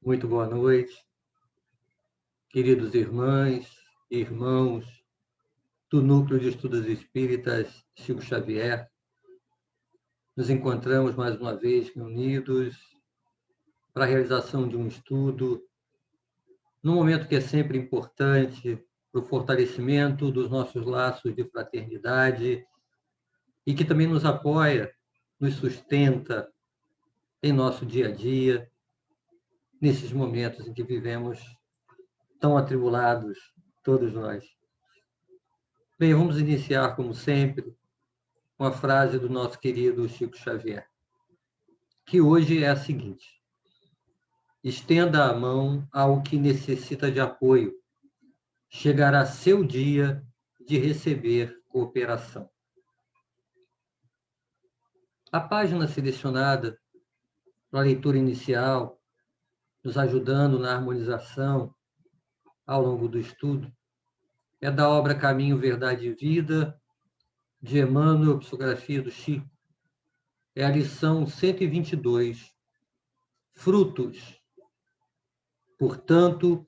Muito boa noite, queridos irmãs e irmãos do Núcleo de Estudos Espíritas Chico Xavier. Nos encontramos mais uma vez reunidos para a realização de um estudo, num momento que é sempre importante para o fortalecimento dos nossos laços de fraternidade e que também nos apoia, nos sustenta em nosso dia a dia, nesses momentos em que vivemos tão atribulados, todos nós. Bem, vamos iniciar, como sempre, com a frase do nosso querido Chico Xavier, que hoje é a seguinte: estenda a mão ao que necessita de apoio, chegará seu dia de receber cooperação. A página selecionada para a leitura inicial, nos ajudando na harmonização ao longo do estudo, é da obra Caminho, Verdade e Vida, de Emmanuel, psicografia do Chico. É a lição 122, frutos. Portanto,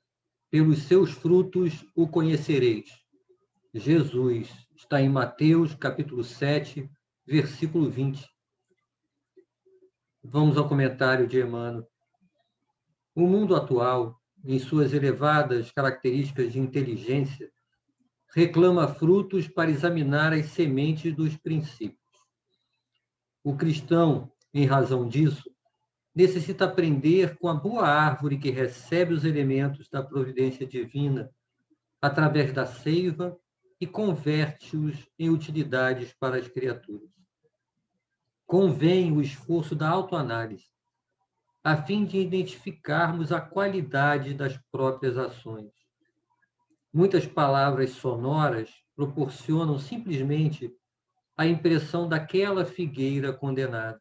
pelos seus frutos o conhecereis. Jesus, está em Mateus, capítulo 7, versículo 20. Vamos ao comentário de Emmanuel. O mundo atual, em suas elevadas características de inteligência, reclama frutos para examinar as sementes dos princípios. O cristão, em razão disso, necessita aprender com a boa árvore que recebe os elementos da providência divina através da seiva e converte-os em utilidades para as criaturas. Convém o esforço da autoanálise, a fim de identificarmos a qualidade das próprias ações. Muitas palavras sonoras proporcionam simplesmente a impressão daquela figueira condenada.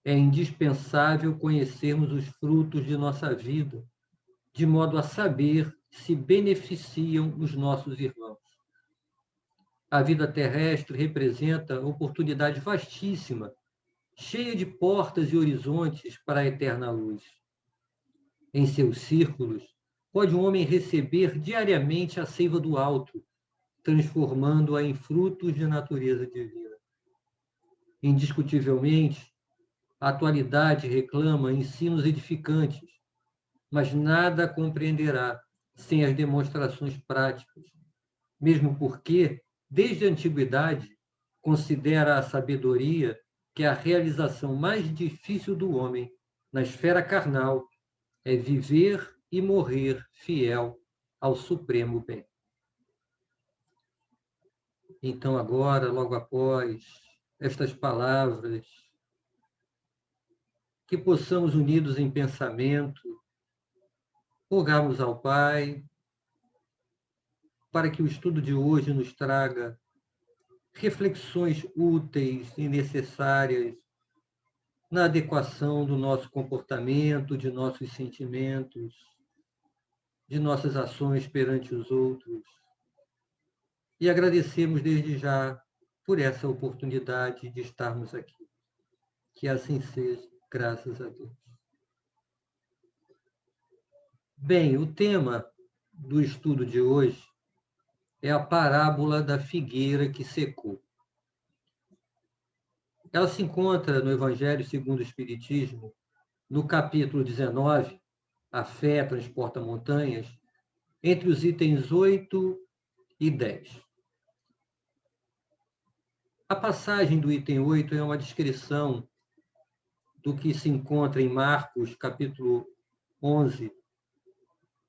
É indispensável conhecermos os frutos de nossa vida, de modo a saber se beneficiam os nossos irmãos. A vida terrestre representa oportunidade vastíssima, cheia de portas e horizontes para a eterna luz. Em seus círculos, pode um homem receber diariamente a seiva do alto, transformando-a em frutos de natureza divina. Indiscutivelmente, a atualidade reclama ensinos edificantes, mas nada compreenderá sem as demonstrações práticas, mesmo porque, desde a antiguidade, considera a sabedoria que a realização mais difícil do homem na esfera carnal é viver e morrer fiel ao supremo bem. Então, agora, logo após estas palavras, que possamos, unidos em pensamento, rogarmos ao Pai para que o estudo de hoje nos traga reflexões úteis e necessárias na adequação do nosso comportamento, de nossos sentimentos, de nossas ações perante os outros. E agradecemos desde já por essa oportunidade de estarmos aqui. Que assim seja, graças a Deus. Bem, o tema do estudo de hoje é a parábola da figueira que secou. Ela se encontra no Evangelho segundo o Espiritismo, no capítulo 19, A Fé Transporta Montanhas, entre os itens 8 e 10. A passagem do item 8 é uma descrição do que se encontra em Marcos, capítulo 11,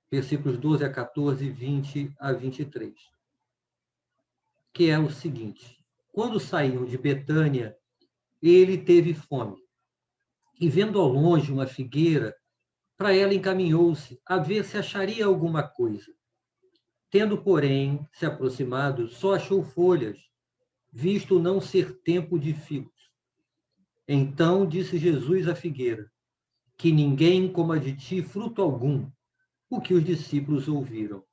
versículos 12 a 14, 20 a 23, que é o seguinte: quando saíam de Betânia, ele teve fome, e vendo ao longe uma figueira, para ela encaminhou-se a ver se acharia alguma coisa. Tendo, porém, se aproximado, só achou folhas, visto não ser tempo de figos. Então disse Jesus à figueira: que ninguém coma de ti fruto algum. O que os discípulos ouviram.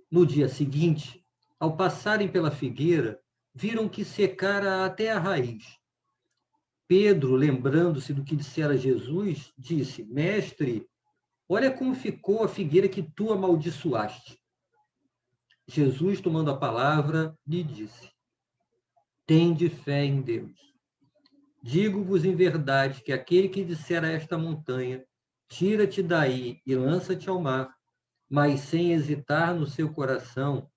No dia seguinte, ao passarem pela figueira, viram que secara até a raiz. Pedro, lembrando-se do que dissera Jesus, disse: Mestre, olha como ficou a figueira que tu amaldiçoaste. Jesus, tomando a palavra, lhe disse: Tende fé em Deus. Digo-vos em verdade que aquele que disser a esta montanha, tira-te daí e lança-te ao mar, mas sem hesitar no seu coração,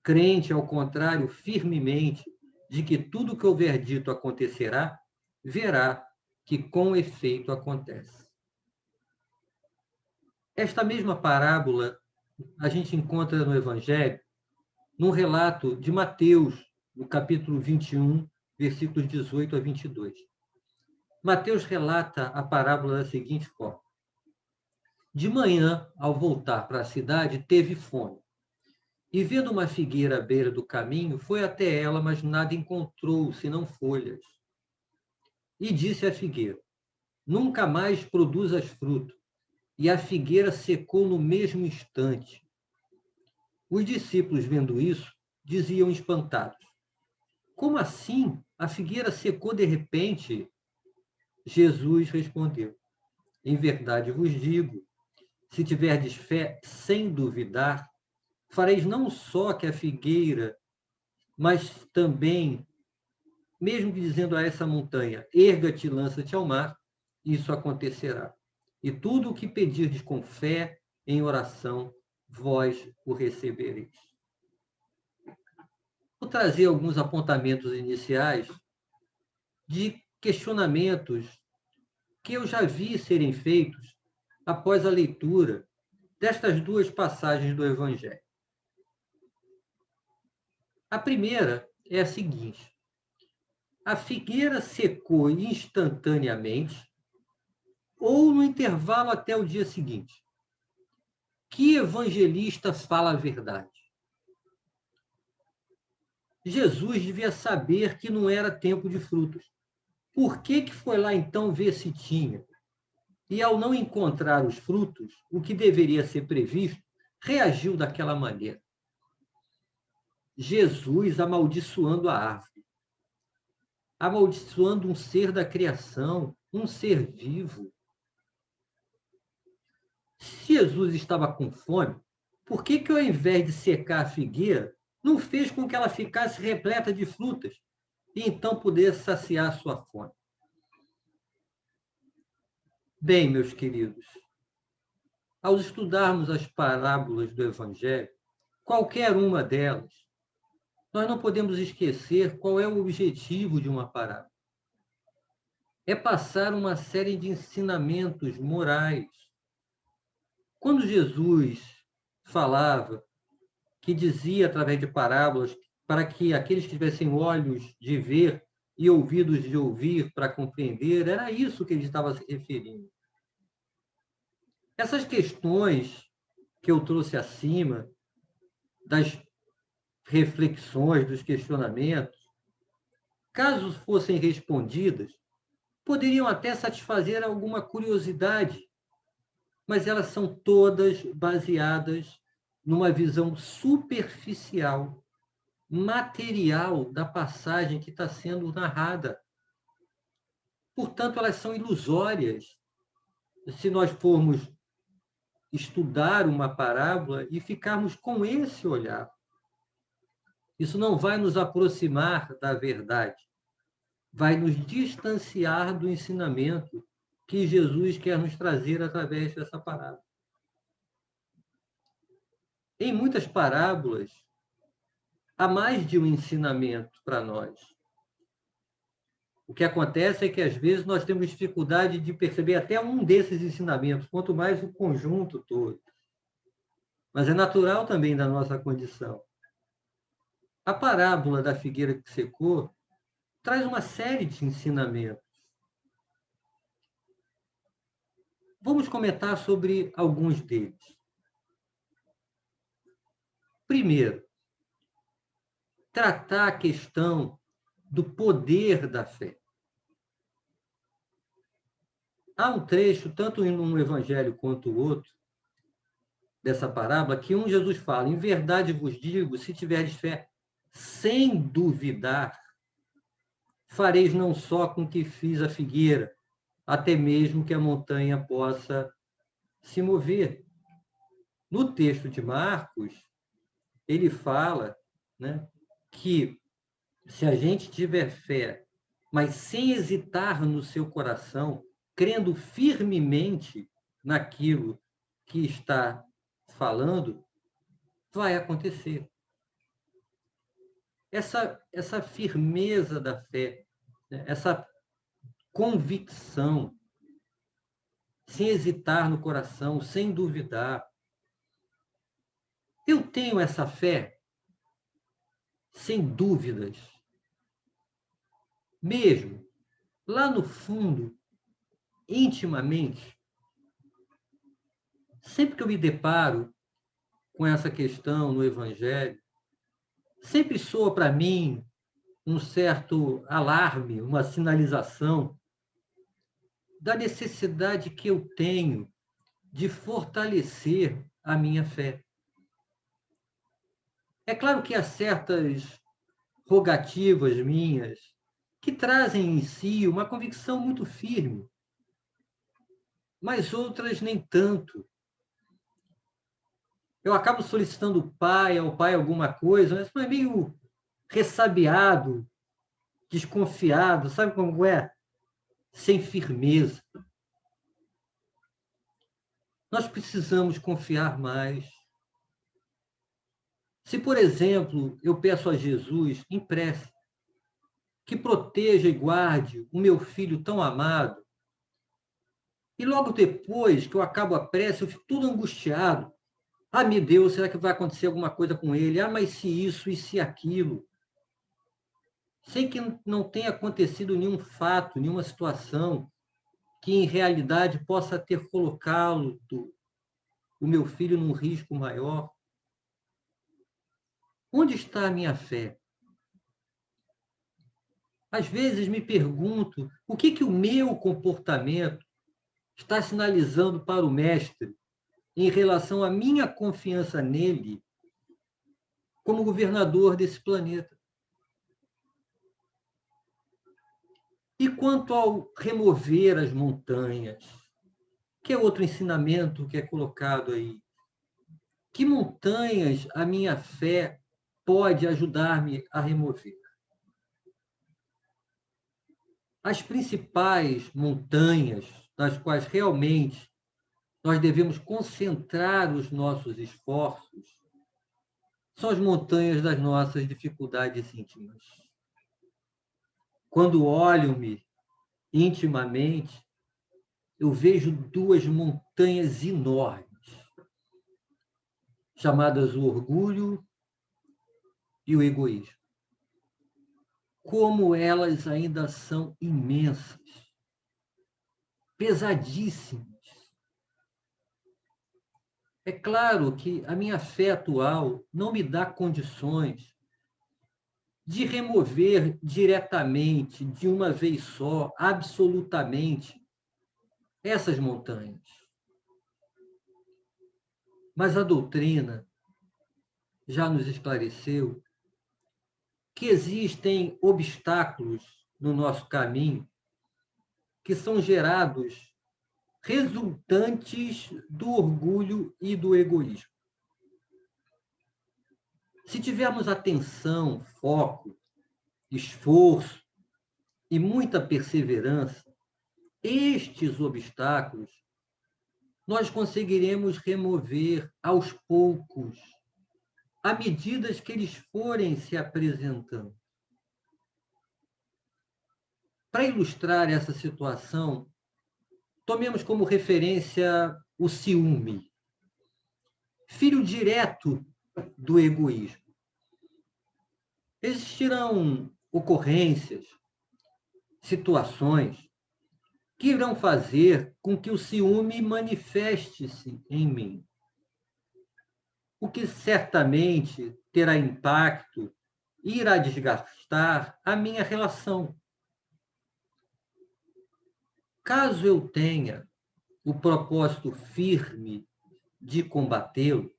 crente, ao contrário, firmemente, de que tudo o que houver dito acontecerá, verá que com efeito acontece. Esta mesma parábola a gente encontra no Evangelho, num relato de Mateus, no capítulo 21, versículos 18 a 22. Mateus relata a parábola da seguinte forma: De manhã, ao voltar para a cidade, teve fome. E vendo uma figueira à beira do caminho, foi até ela, mas nada encontrou, senão folhas. E disse à figueira: Nunca mais produzas fruto. E a figueira secou no mesmo instante. Os discípulos, vendo isso, diziam espantados: Como assim? A figueira secou de repente? Jesus respondeu: Em verdade vos digo, se tiverdes fé sem duvidar, fareis não só que a figueira, mas também, mesmo que dizendo a essa montanha, erga-te e lança-te ao mar, isso acontecerá. E tudo o que pedirdes com fé, em oração, vós o recebereis. Vou trazer alguns apontamentos iniciais de questionamentos que eu já vi serem feitos após a leitura destas duas passagens do Evangelho. A primeira é a seguinte: a figueira secou instantaneamente ou no intervalo até o dia seguinte? Que evangelista fala a verdade? Jesus devia saber que não era tempo de frutos. Por que foi lá então ver se tinha? E ao não encontrar os frutos, o que deveria ser previsto, reagiu daquela maneira. Jesus amaldiçoando a árvore, amaldiçoando um ser da criação, um ser vivo. Se Jesus estava com fome, por que ao invés de secar a figueira, não fez com que ela ficasse repleta de frutas e então pudesse saciar sua fome? Bem, meus queridos, ao estudarmos as parábolas do Evangelho, qualquer uma delas, nós não podemos esquecer qual é o objetivo de uma parábola. É passar uma série de ensinamentos morais. Quando Jesus falava, que dizia através de parábolas, para que aqueles que tivessem olhos de ver e ouvidos de ouvir para compreender, era isso que ele estava se referindo. Essas questões que eu trouxe acima, das reflexões, dos questionamentos, caso fossem respondidas, poderiam até satisfazer alguma curiosidade, mas elas são todas baseadas numa visão superficial, material da passagem que está sendo narrada. Portanto, elas são ilusórias se nós formos estudar uma parábola e ficarmos com esse olhar. Isso não vai nos aproximar da verdade, vai nos distanciar do ensinamento que Jesus quer nos trazer através dessa parábola. Em muitas parábolas, há mais de um ensinamento para nós. O que acontece é que, às vezes, nós temos dificuldade de perceber até um desses ensinamentos, quanto mais o conjunto todo. Mas é natural também da nossa condição. A parábola da figueira que secou traz uma série de ensinamentos. Vamos comentar sobre alguns deles. Primeiro, tratar a questão do poder da fé. Há um trecho, tanto em um evangelho quanto o outro, dessa parábola, que Jesus fala: em verdade vos digo, se tiverdes fé sem duvidar, fareis não só com que fiz a figueira, até mesmo que a montanha possa se mover. No texto de Marcos, ele fala, né, que se a gente tiver fé, mas sem hesitar no seu coração, crendo firmemente naquilo que está falando, vai acontecer. Essa firmeza da fé, né, essa convicção, sem hesitar no coração, sem duvidar. Eu tenho essa fé, sem dúvidas. Mesmo lá no fundo, intimamente, sempre que eu me deparo com essa questão no Evangelho, sempre soa para mim um certo alarme, uma sinalização da necessidade que eu tenho de fortalecer a minha fé. É claro que há certas rogativas minhas que trazem em si uma convicção muito firme, mas outras nem tanto. Eu acabo solicitando ao pai alguma coisa, mas é meio ressabiado, desconfiado, sabe como é? Sem firmeza. Nós precisamos confiar mais. Se, por exemplo, eu peço a Jesus, em prece, que proteja e guarde o meu filho tão amado, e logo depois que eu acabo a prece, eu fico tudo angustiado. Ah, meu Deus, será que vai acontecer alguma coisa com ele? Ah, mas se isso e se aquilo. Sem que não tenha acontecido nenhum fato, nenhuma situação que, em realidade, possa ter colocado o meu filho num risco maior. Onde está a minha fé? Às vezes me pergunto o que o meu comportamento está sinalizando para o Mestre em relação à minha confiança nele como governador desse planeta. E quanto ao remover as montanhas, que é outro ensinamento que é colocado aí, que montanhas a minha fé pode ajudar-me a remover? As principais montanhas nas quais realmente nós devemos concentrar os nossos esforços são as montanhas das nossas dificuldades íntimas. Quando olho-me intimamente, eu vejo duas montanhas enormes, chamadas o orgulho e o egoísmo. Como elas ainda são imensas, pesadíssimas. É claro que a minha fé atual não me dá condições de remover diretamente, de uma vez só, absolutamente, essas montanhas. Mas a doutrina já nos esclareceu que existem obstáculos no nosso caminho que são gerados resultantes do orgulho e do egoísmo. Se tivermos atenção, foco, esforço e muita perseverança, estes obstáculos nós conseguiremos remover aos poucos, à medida que eles forem se apresentando. Para ilustrar essa situação, tomemos como referência o ciúme, filho direto do egoísmo. Existirão ocorrências, situações que irão fazer com que o ciúme manifeste-se em mim, o que certamente terá impacto e irá desgastar a minha relação. Caso eu tenha o propósito firme de combatê-lo,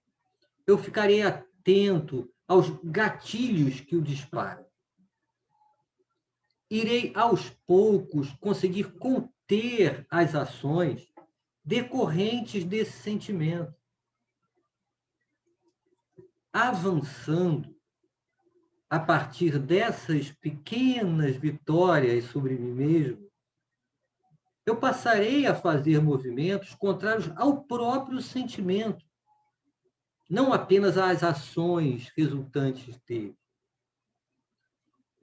eu ficarei atento aos gatilhos que o disparam. irei, aos poucos, conseguir conter as ações decorrentes desse sentimento. Avançando a partir dessas pequenas vitórias sobre mim mesmo, eu passarei a fazer movimentos contrários ao próprio sentimento, não apenas às ações resultantes dele.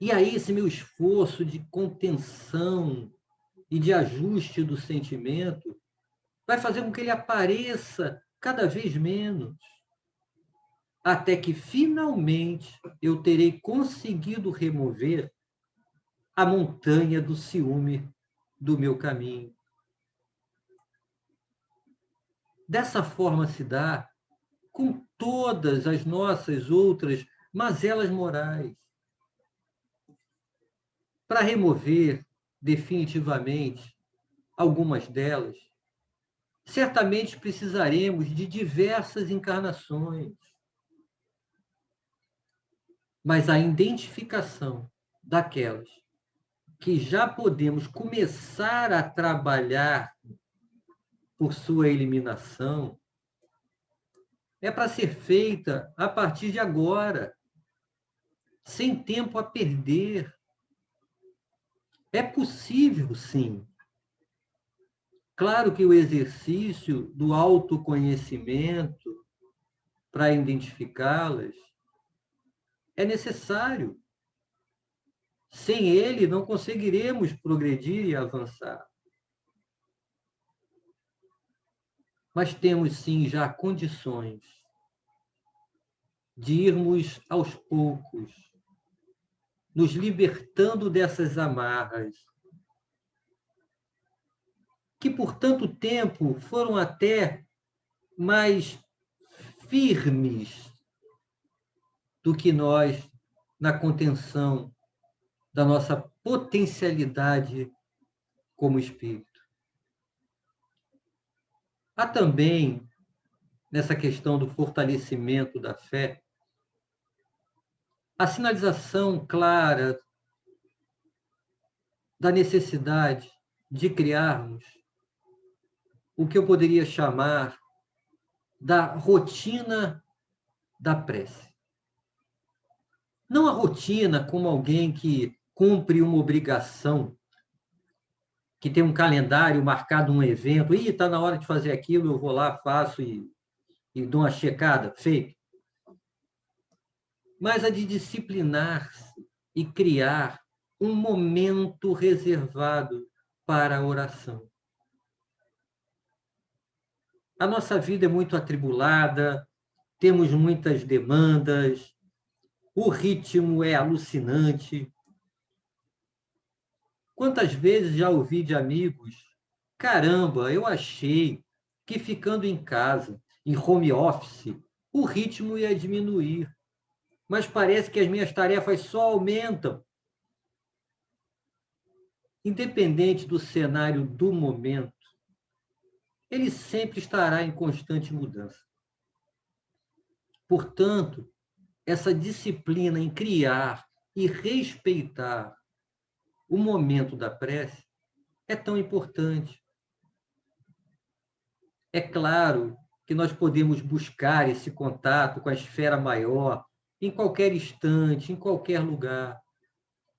E aí, esse meu esforço de contenção e de ajuste do sentimento vai fazer com que ele apareça cada vez menos, até que, finalmente, eu terei conseguido remover a montanha do ciúme do meu caminho. Dessa forma se dá com todas as nossas outras mazelas morais. Para remover definitivamente algumas delas, certamente precisaremos de diversas encarnações. Mas a identificação daquelas que já podemos começar a trabalhar por sua eliminação é para ser feita a partir de agora, sem tempo a perder. É possível, sim. Claro que o exercício do autoconhecimento para identificá-las é necessário. Sem ele, não conseguiremos progredir e avançar. Mas temos, sim, já condições de irmos aos poucos, nos libertando dessas amarras, que por tanto tempo foram até mais firmes do que nós na contenção da nossa potencialidade como espírito. Há também, nessa questão do fortalecimento da fé, a sinalização clara da necessidade de criarmos o que eu poderia chamar da rotina da prece. Não a rotina como alguém que cumpre uma obrigação, que tem um calendário marcado, um evento, e está na hora de fazer aquilo, eu vou lá, faço e dou uma checada, feito. Mas a de disciplinar-se e criar um momento reservado para a oração. A nossa vida é muito atribulada, temos muitas demandas, o ritmo é alucinante. Quantas vezes já ouvi de amigos: caramba, eu achei que ficando em casa, em home office, o ritmo ia diminuir, mas parece que as minhas tarefas só aumentam. Independente do cenário do momento, ele sempre estará em constante mudança. Portanto, essa disciplina em criar e respeitar o momento da prece é tão importante. É claro que nós podemos buscar esse contato com a esfera maior em qualquer instante, em qualquer lugar,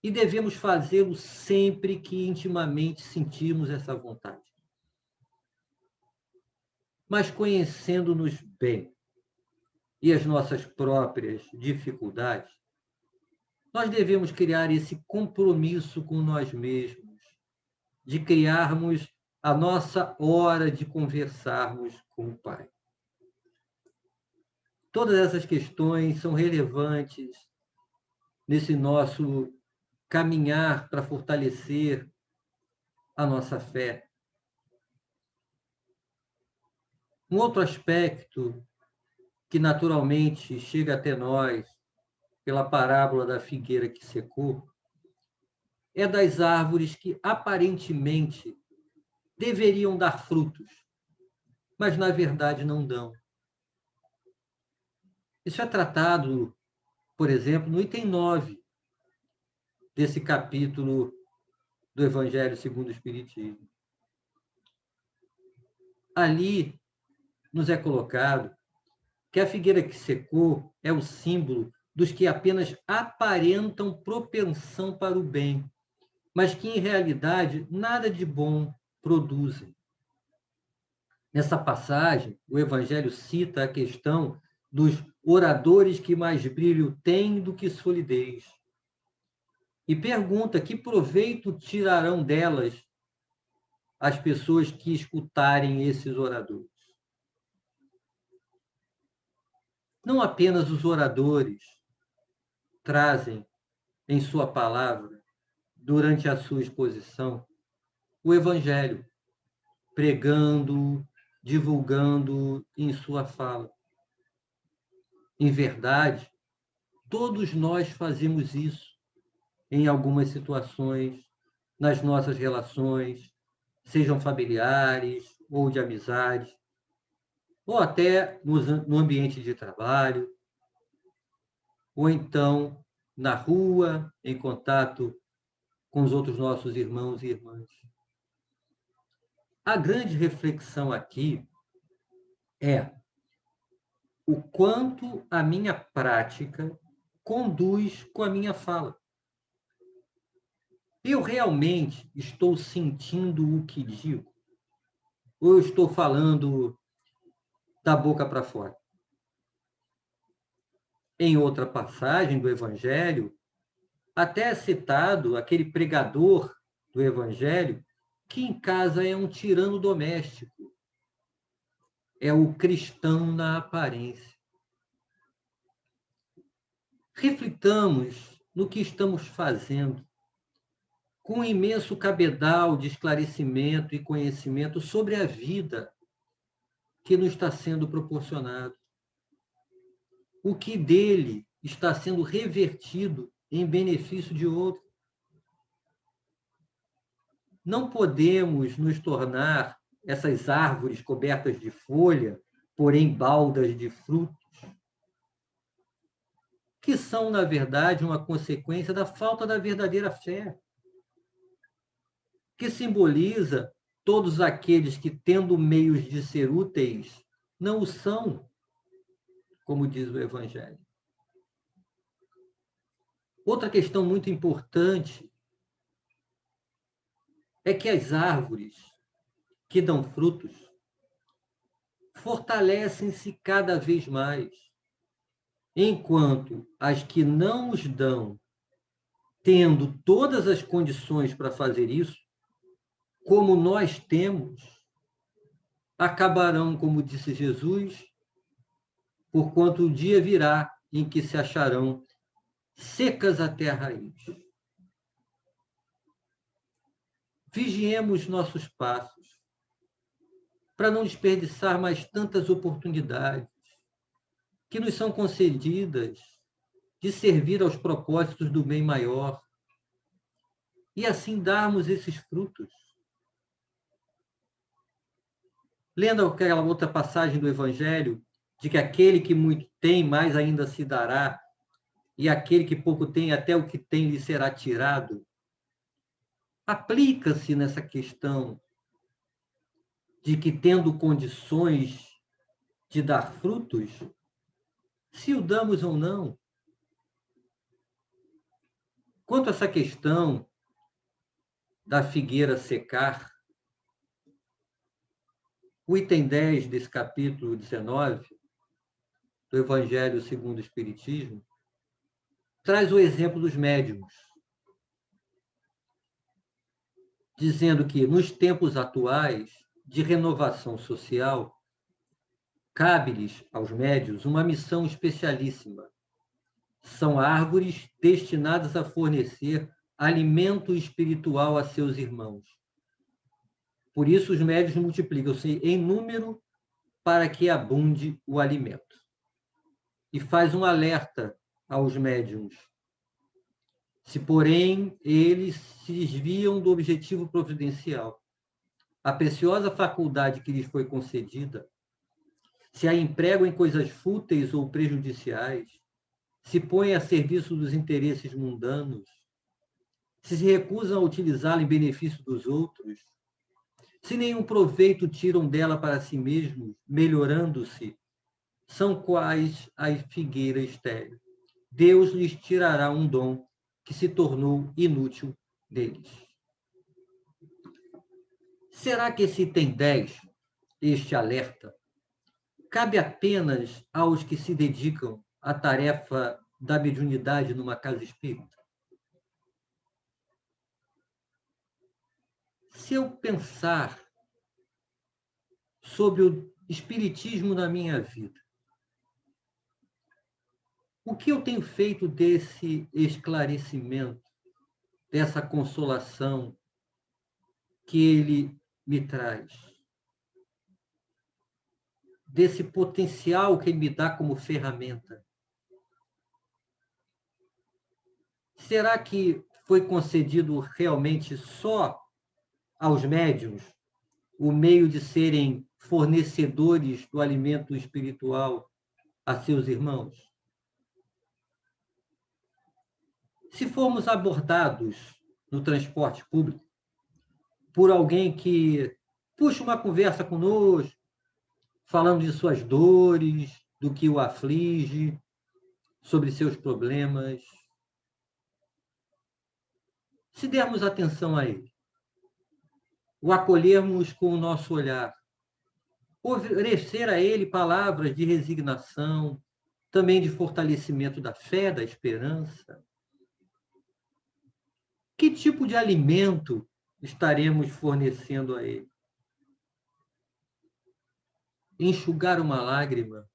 e devemos fazê-lo sempre que intimamente sentirmos essa vontade. Mas conhecendo-nos bem e as nossas próprias dificuldades, nós devemos criar esse compromisso com nós mesmos, de criarmos a nossa hora de conversarmos com o Pai. Todas essas questões são relevantes nesse nosso caminhar para fortalecer a nossa fé. Um outro aspecto que naturalmente chega até nós pela parábola da figueira que secou é das árvores que aparentemente deveriam dar frutos, mas na verdade não dão. Isso é tratado, por exemplo, no item 9 desse capítulo do Evangelho segundo o Espiritismo. Ali nos é colocado que a figueira que secou é o símbolo dos que apenas aparentam propensão para o bem, mas que, em realidade, nada de bom produzem. Nessa passagem, o Evangelho cita a questão dos oradores que mais brilho têm do que solidez. E pergunta que proveito tirarão delas as pessoas que escutarem esses oradores. Não apenas os oradores trazem em sua palavra, durante a sua exposição, o Evangelho, pregando, divulgando em sua fala. Em verdade, todos nós fazemos isso em algumas situações, nas nossas relações, sejam familiares ou de amizade, ou até no ambiente de trabalho, ou então na rua, em contato com os outros nossos irmãos e irmãs. A grande reflexão aqui é o quanto a minha prática conduz com a minha fala. Eu realmente estou sentindo o que digo? Ou eu estou falando da boca para fora? Em outra passagem do Evangelho, até é citado aquele pregador do Evangelho que em casa é um tirano doméstico, é o cristão na aparência. Reflitamos no que estamos fazendo, com um imenso cabedal de esclarecimento e conhecimento sobre a vida que nos está sendo proporcionado. O que dele está sendo revertido em benefício de outro. Não podemos nos tornar essas árvores cobertas de folha, porém baldas de frutos, que são, na verdade, uma consequência da falta da verdadeira fé, que simboliza todos aqueles que, tendo meios de ser úteis, não o são, como diz o Evangelho. Outra questão muito importante é que as árvores que dão frutos fortalecem-se cada vez mais, enquanto as que não os dão, tendo todas as condições para fazer isso, como nós temos, acabarão, como disse Jesus, porquanto o dia virá em que se acharão secas até a raiz. Vigiemos nossos passos, para não desperdiçar mais tantas oportunidades que nos são concedidas de servir aos propósitos do bem maior e assim darmos esses frutos. Lendo aquela outra passagem do Evangelho, de que aquele que muito tem, mais ainda se dará, e aquele que pouco tem, até o que tem lhe será tirado, aplica-se nessa questão de que, tendo condições de dar frutos, se o damos ou não. Quanto a essa questão da figueira secar, o item 10 desse capítulo 19 do Evangelho segundo o Espiritismo traz o exemplo dos médiuns, dizendo que, nos tempos atuais de renovação social, cabe-lhes aos médiuns uma missão especialíssima. São árvores destinadas a fornecer alimento espiritual a seus irmãos. Por isso, os médiuns multiplicam-se em número para que abunde o alimento. E faz um alerta aos médiuns. Se, porém, eles se desviam do objetivo providencial, a preciosa faculdade que lhes foi concedida, se a empregam em coisas fúteis ou prejudiciais, se põem a serviço dos interesses mundanos, se recusam a utilizá-la em benefício dos outros, se nenhum proveito tiram dela para si mesmos, melhorando-se, são quais a figueira estéril. Deus lhes tirará um dom que se tornou inútil deles. Será que esse item 10, este alerta, cabe apenas aos que se dedicam à tarefa da mediunidade numa casa espírita? Se eu pensar sobre o espiritismo na minha vida, o que eu tenho feito desse esclarecimento, dessa consolação que ele me traz, desse potencial que ele me dá como ferramenta? Será que foi concedido realmente só aos médiuns o meio de serem fornecedores do alimento espiritual a seus irmãos? Se formos abordados no transporte público por alguém que puxa uma conversa conosco, falando de suas dores, do que o aflige, sobre seus problemas, se dermos atenção a ele, o acolhermos com o nosso olhar, oferecer a ele palavras de resignação, também de fortalecimento da fé, da esperança, que tipo de alimento estaremos fornecendo a ele? Enxugar uma lágrima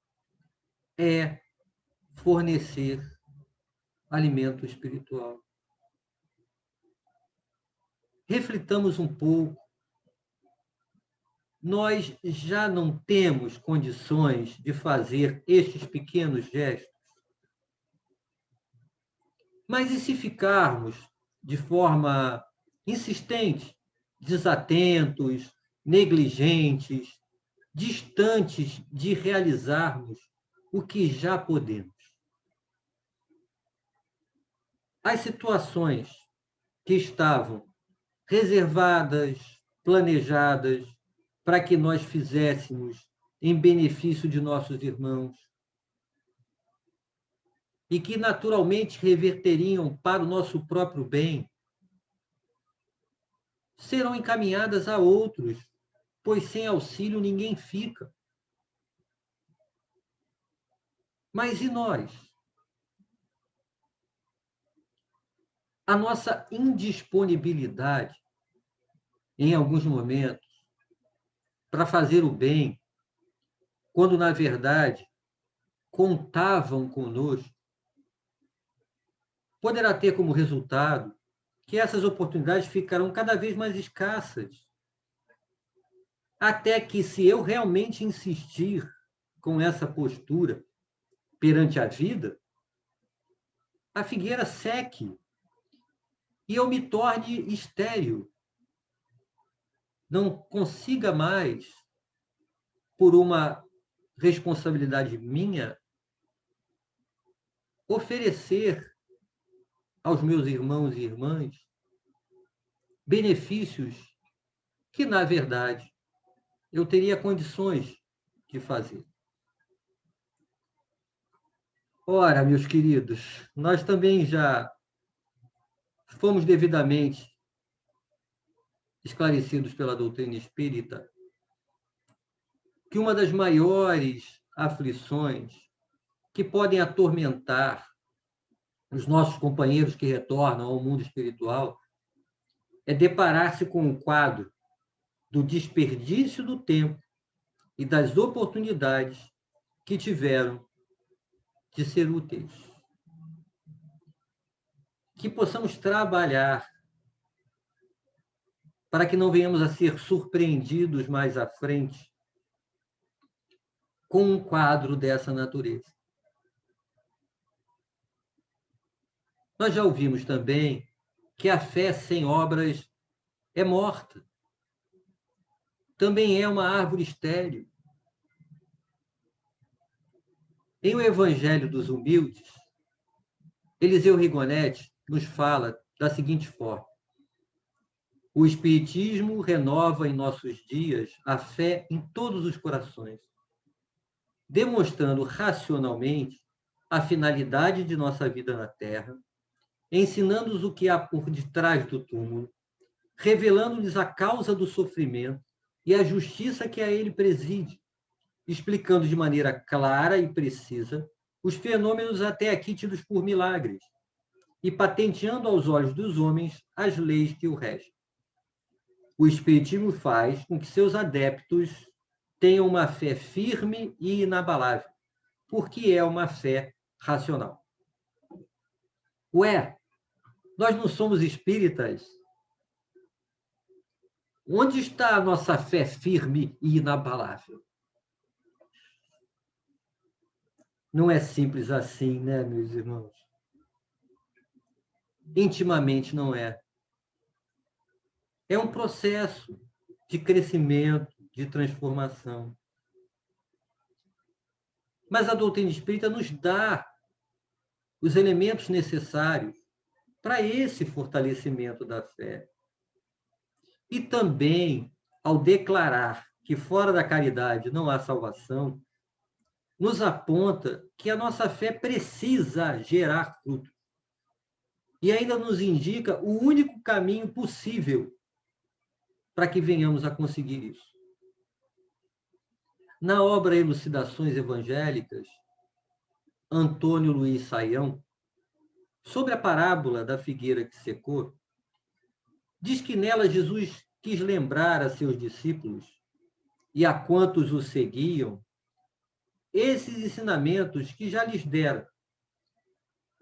é fornecer alimento espiritual. Reflitamos um pouco. Nós já não temos condições de fazer estes pequenos gestos. Mas e se ficarmos de forma insistente, desatentos, negligentes, distantes de realizarmos o que já podemos? As situações que estavam reservadas, planejadas, para que nós fizéssemos em benefício de nossos irmãos, e que naturalmente reverteriam para o nosso próprio bem, serão encaminhadas a outros, pois sem auxílio ninguém fica. Mas e nós? A nossa indisponibilidade, em alguns momentos, para fazer o bem, quando, na verdade, contavam conosco, poderá ter como resultado que essas oportunidades ficarão cada vez mais escassas. Até que, se eu realmente insistir com essa postura perante a vida, a figueira seque e eu me torne estéril. Não consiga mais, por uma responsabilidade minha, oferecer aos meus irmãos e irmãs benefícios que, na verdade, eu teria condições de fazer. Ora, meus queridos, nós também já fomos devidamente esclarecidos pela doutrina espírita que uma das maiores aflições que podem atormentar os nossos companheiros que retornam ao mundo espiritual é deparar-se com o quadro do desperdício do tempo e das oportunidades que tiveram de ser úteis. Que possamos trabalhar para que não venhamos a ser surpreendidos mais à frente com um quadro dessa natureza. Nós já ouvimos também que a fé sem obras é morta. Também é uma árvore estéril. Em O Evangelho dos Humildes, Eliseu Rigonetti nos fala da seguinte forma: o Espiritismo renova em nossos dias a fé em todos os corações, demonstrando racionalmente a finalidade de nossa vida na Terra, ensinando-nos o que há por detrás do túmulo, revelando-lhes a causa do sofrimento e a justiça que a ele preside, explicando de maneira clara e precisa os fenômenos até aqui tidos por milagres e patenteando aos olhos dos homens as leis que o regem. O Espiritismo faz com que seus adeptos tenham uma fé firme e inabalável, porque é uma fé racional. Ué, nós não somos espíritas? Onde está a nossa fé firme e inabalável? Não é simples assim, né, meus irmãos? Intimamente não é. É um processo de crescimento, de transformação. Mas a doutrina espírita nos dá os elementos necessários para esse fortalecimento da fé. E também, ao declarar que fora da caridade não há salvação, nos aponta que a nossa fé precisa gerar fruto. E ainda nos indica o único caminho possível para que venhamos a conseguir isso. Na obra Elucidações Evangélicas, Antônio Luiz Saião, sobre a parábola da figueira que secou, diz que nela Jesus quis lembrar a seus discípulos e a quantos o seguiam esses ensinamentos que já lhes dera.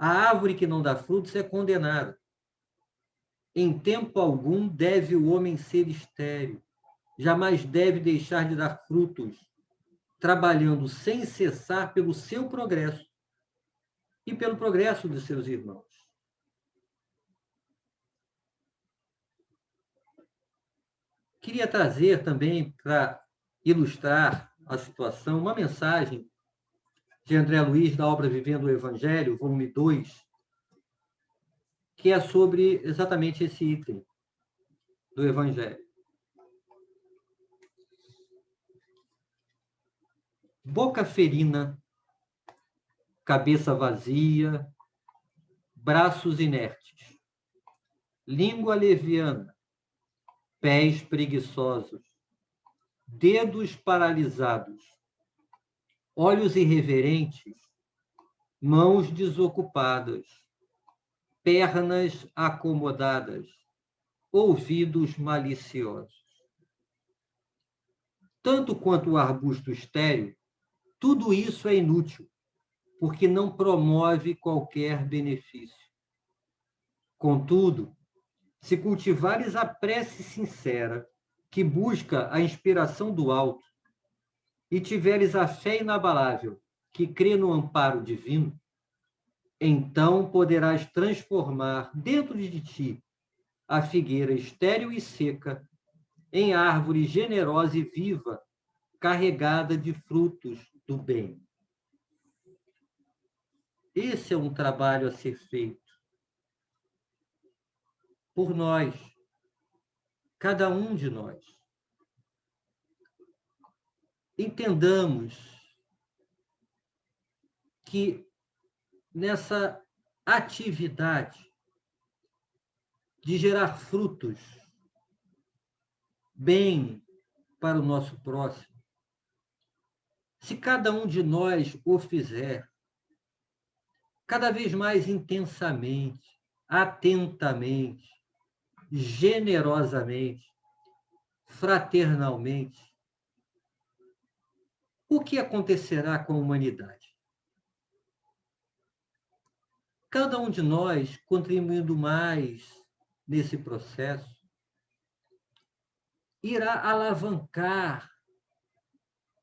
A árvore que não dá frutos é condenada. Em tempo algum deve o homem ser estéril, jamais deve deixar de dar frutos, trabalhando sem cessar pelo seu progresso e pelo progresso de seus irmãos. Queria trazer também, para ilustrar a situação, uma mensagem de André Luiz, da obra Vivendo o Evangelho, volume 2, que é sobre exatamente esse item do Evangelho. Boca ferina, cabeça vazia, braços inertes, língua leviana, pés preguiçosos, dedos paralisados, olhos irreverentes, mãos desocupadas, pernas acomodadas, ouvidos maliciosos. Tanto quanto o arbusto estéril, tudo isso é inútil, porque não promove qualquer benefício. Contudo, se cultivares a prece sincera, que busca a inspiração do alto, e tiveres a fé inabalável, que crê no amparo divino, então poderás transformar dentro de ti a figueira estéril e seca em árvore generosa e viva, carregada de frutos do bem. Esse é um trabalho a ser feito por nós, cada um de nós. Entendamos que nessa atividade de gerar frutos, bem para o nosso próximo, se cada um de nós o fizer cada vez mais intensamente, atentamente, generosamente, fraternalmente, o que acontecerá com a humanidade? Cada um de nós contribuindo mais nesse processo, irá alavancar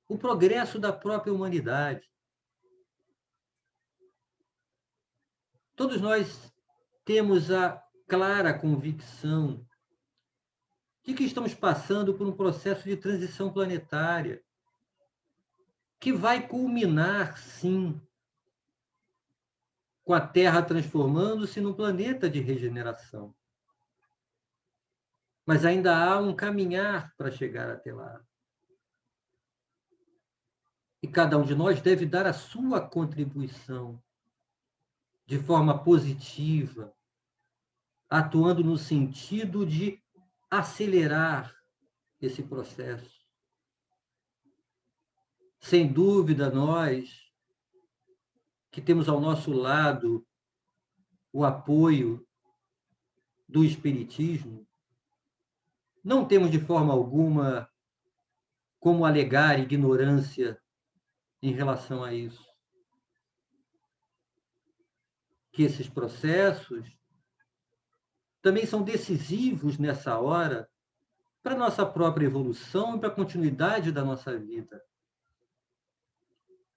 o progresso da própria humanidade. Todos nós temos a clara convicção de que estamos passando por um processo de transição planetária que vai culminar, sim, com a Terra transformando-se num planeta de regeneração. Mas ainda há um caminhar para chegar até lá. E cada um de nós deve dar a sua contribuição de forma positiva, atuando no sentido de acelerar esse processo. Sem dúvida, nós que temos ao nosso lado o apoio do Espiritismo, não temos de forma alguma como alegar ignorância em relação a isso. Que esses processos também são decisivos nessa hora para a nossa própria evolução e para a continuidade da nossa vida.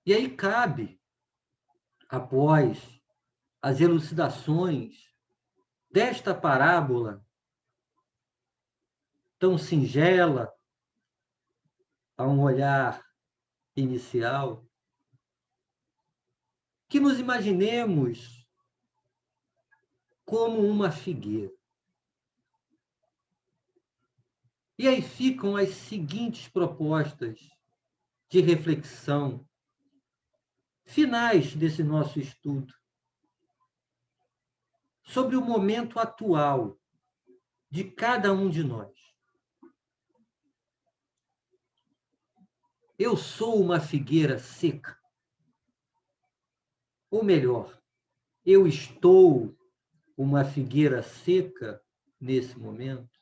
E aí cabe, após as elucidações desta parábola tão singela, a um olhar inicial, que nos imaginemos como uma figueira. E aí ficam as seguintes propostas de reflexão finais desse nosso estudo sobre o momento atual de cada um de nós. Eu sou uma figueira seca. Ou melhor, eu estou uma figueira seca nesse momento.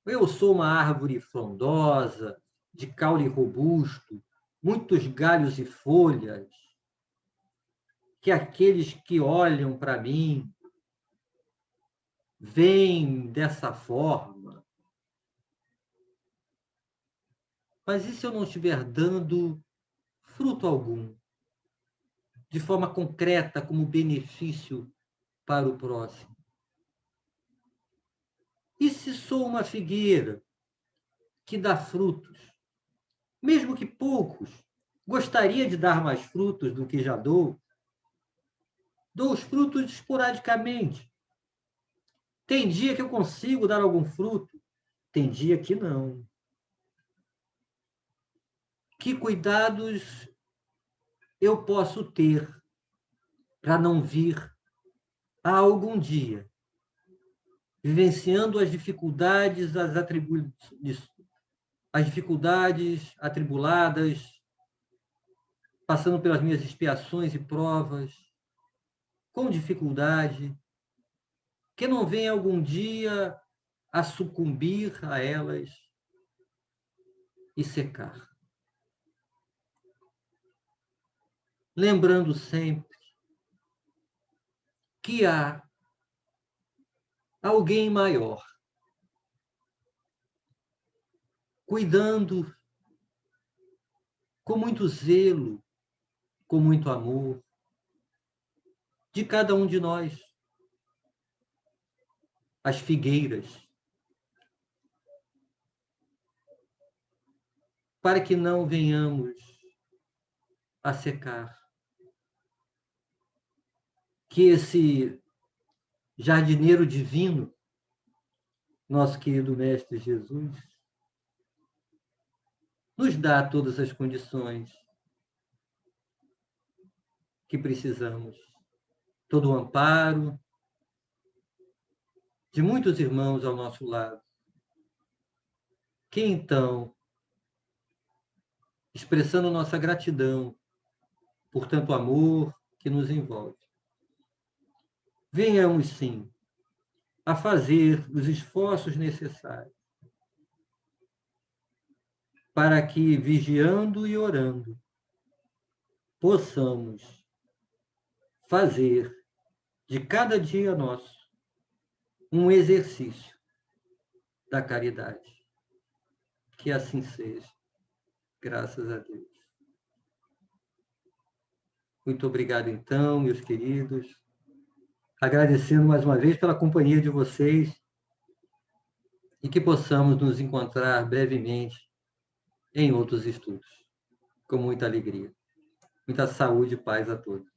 Eu sou uma árvore frondosa, de caule robusto, muitos galhos e folhas, que aqueles que olham para mim veem dessa forma. Mas e se eu não estiver dando fruto algum, de forma concreta, como benefício para o próximo? E se sou uma figueira que dá frutos, mesmo que poucos, gostaria de dar mais frutos do que já dou, dou os frutos esporadicamente. Tem dia que eu consigo dar algum fruto, tem dia que não. Que cuidados eu posso ter para não vir a algum dia, vivenciando as dificuldades, as dificuldades atribuladas, passando pelas minhas expiações e provas, com dificuldade, que não venha algum dia a sucumbir a elas e secar. Lembrando sempre que há alguém maior cuidando com muito zelo, com muito amor, de cada um de nós. As figueiras, para que não venhamos a secar. Que esse jardineiro divino, nosso querido Mestre Jesus, nos dá todas as condições que precisamos, todo o amparo de muitos irmãos ao nosso lado, que então, expressando nossa gratidão por tanto amor que nos envolve, venhamos sim a fazer os esforços necessários para que, vigiando e orando, possamos fazer de cada dia nosso um exercício da caridade. Que assim seja, graças a Deus. Muito obrigado, então, meus queridos. Agradecendo mais uma vez pela companhia de vocês e que possamos nos encontrar brevemente em outros estudos, com muita alegria. Muita saúde e paz a todos.